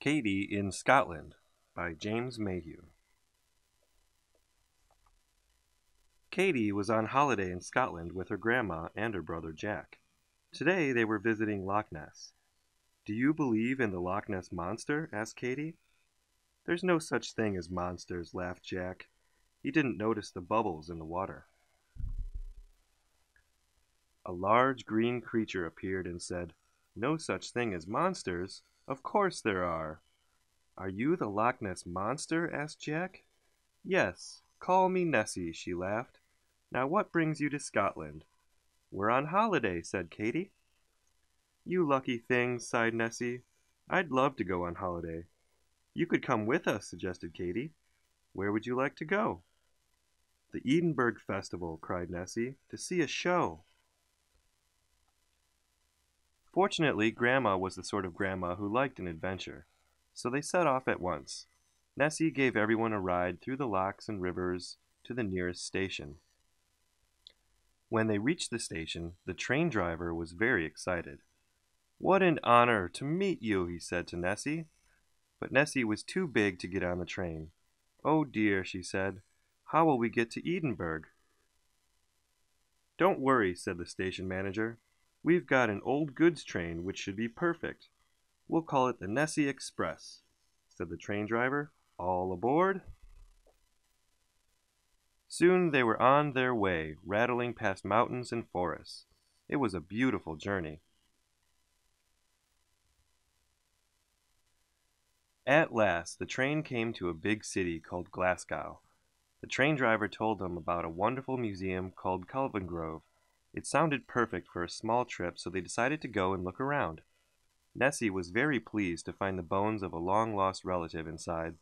Katie in Scotland by James Mayhew. Katie was on holiday in Scotland with her grandma and her brother Jack. Today they were visiting Loch Ness. "Do you believe in the Loch Ness Monster?" asked Katie. "There's no such thing as monsters," laughed Jack. He didn't notice the bubbles in the water. A large green creature appeared and said, "No such thing as monsters? Of course there are." "Are you the Loch Ness Monster?" asked Jack. "Yes, call me Nessie," she laughed. "Now what brings you to Scotland?" "We're on holiday," said Katie. "You lucky thing," sighed Nessie. "I'd love to go on holiday." "You could come with us," suggested Katie. "Where would you like to go?" "The Edinburgh Festival," cried Nessie, "to see a show." Fortunately, Grandma was the sort of grandma who liked an adventure, so they set off at once. Nessie gave everyone a ride through the lochs and rivers to the nearest station. When they reached the station, the train driver was very excited. "What an honor to meet you," he said to Nessie. But Nessie was too big to get on the train. "Oh dear," she said, "how will we get to Edinburgh?" "Don't worry," said the station manager. "We've got an old goods train which should be perfect. We'll call it the Nessie Express," said the train driver. "All aboard." Soon they were on their way, rattling past mountains and forests. It was a beautiful journey. At last the train came to a big city called Glasgow. The train driver told them about a wonderful museum called Kelvingrove. It sounded perfect for a small trip, so they decided to go and look around. Nessie was very pleased to find the bones of a long-lost relative inside.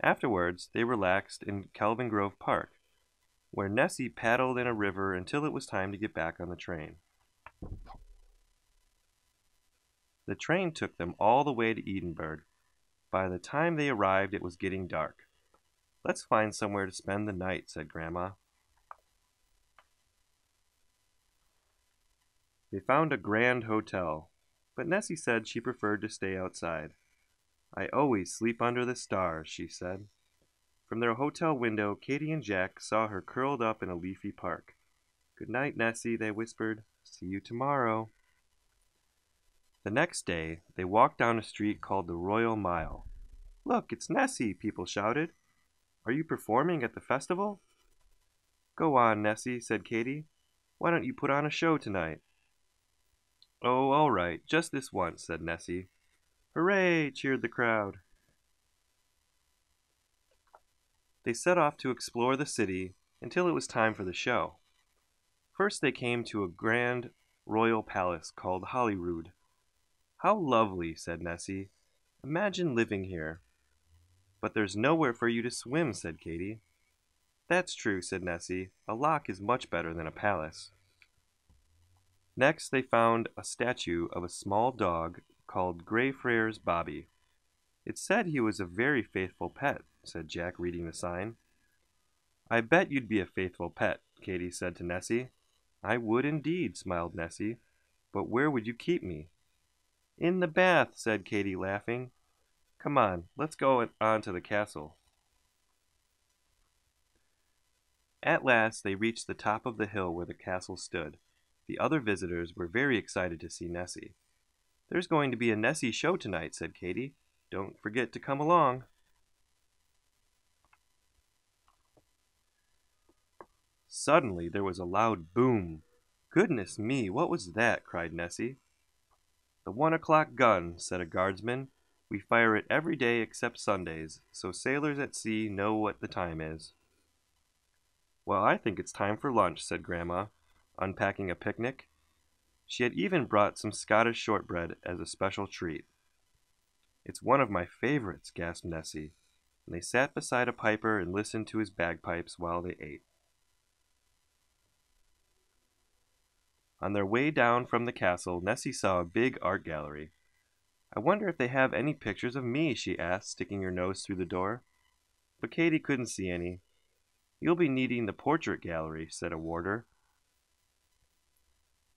Afterwards, they relaxed in Kelvingrove Park, where Nessie paddled in a river until it was time to get back on the train. The train took them all the way to Edinburgh. By the time they arrived, it was getting dark. "Let's find somewhere to spend the night," said Grandma. They found a grand hotel, but Nessie said she preferred to stay outside. "I always sleep under the stars," she said. From their hotel window, Katie and Jack saw her curled up in a leafy park. "Good night, Nessie," they whispered. "See you tomorrow." The next day, they walked down a street called the Royal Mile. "Look, it's Nessie!" people shouted. "Are you performing at the festival?" "Go on, Nessie," said Katie. "Why don't you put on a show tonight?" "Oh, all right, just this once," said Nessie. "Hooray!" cheered the crowd. They set off to explore the city until it was time for the show. First they came to a grand royal palace called Holyrood. "How lovely," said Nessie. "Imagine living here." "But there's nowhere for you to swim," said Katie. "That's true," said Nessie. "A loch is much better than a palace." Next they found a statue of a small dog called Greyfriars Bobby. "It said he was a very faithful pet," said Jack, reading the sign. "I bet you'd be a faithful pet," Katie said to Nessie. "I would indeed," smiled Nessie. "But where would you keep me?" "In the bath," said Katie, laughing. "Come on, let's go on to the castle." At last they reached the top of the hill where the castle stood. The other visitors were very excited to see Nessie. "There's going to be a Nessie show tonight," said Katie. "Don't forget to come along." Suddenly there was a loud boom. "Goodness me, what was that?" cried Nessie. "The 1 o'clock gun," said a guardsman. "We fire it every day except Sundays, so sailors at sea know what the time is." "Well, I think it's time for lunch," said Grandma, unpacking a picnic. She had even brought some Scottish shortbread as a special treat. "It's one of my favorites," gasped Nessie, and they sat beside a piper and listened to his bagpipes while they ate. On their way down from the castle, Nessie saw a big art gallery. "I wonder if they have any pictures of me?" she asked, sticking her nose through the door. But Katie couldn't see any. "You'll be needing the portrait gallery," said a warder.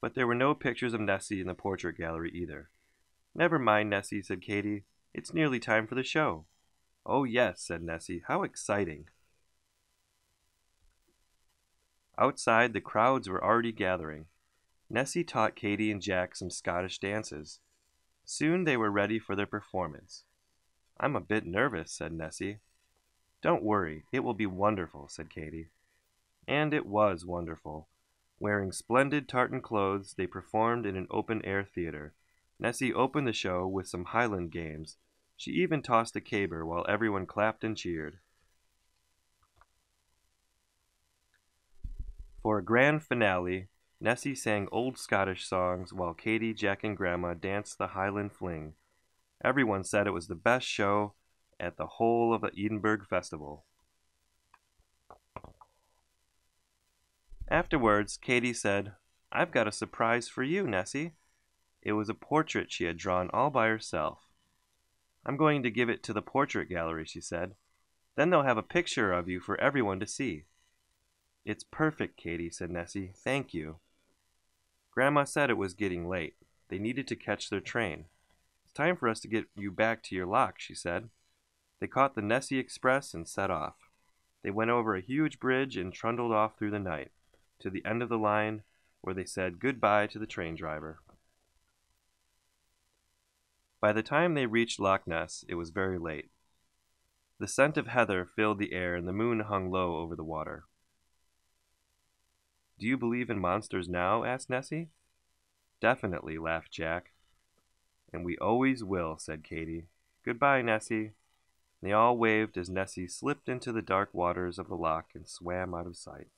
But there were no pictures of Nessie in the portrait gallery either. "Never mind, Nessie," said Katie. It's nearly time for the show." "Oh, yes," said Nessie. "How exciting." Outside, the crowds were already gathering. Nessie taught Katy and Jack some Scottish dances. Soon they were ready for their performance. "I'm a bit nervous," said Nessie. "Don't worry, it will be wonderful," said Katy. And it was wonderful. Wearing splendid tartan clothes, they performed in an open-air theater. Nessie opened the show with some Highland games. She even tossed a caber while everyone clapped and cheered. For a grand finale, Nessie sang old Scottish songs while Katy, Jack, and Grandma danced the Highland Fling. Everyone said it was the best show at the whole of the Edinburgh Festival. Afterwards, Katy said, "I've got a surprise for you, Nessie." It was a portrait she had drawn all by herself. "I'm going to give it to the portrait gallery," she said. "Then they'll have a picture of you for everyone to see." "It's perfect, Katy," said Nessie. "Thank you." Grandma said it was getting late. They needed to catch their train. "It's time for us to get you back to your lock," she said. They caught the Nessie Express and set off. They went over a huge bridge and trundled off through the night, to the end of the line, where they said goodbye to the train driver. By the time they reached Loch Ness, it was very late. The scent of heather filled the air and the moon hung low over the water. "Do you believe in monsters now?" asked Nessie. "Definitely," laughed Jack. "And we always will," said Katy. "Goodbye, Nessie." They all waved as Nessie slipped into the dark waters of the loch and swam out of sight.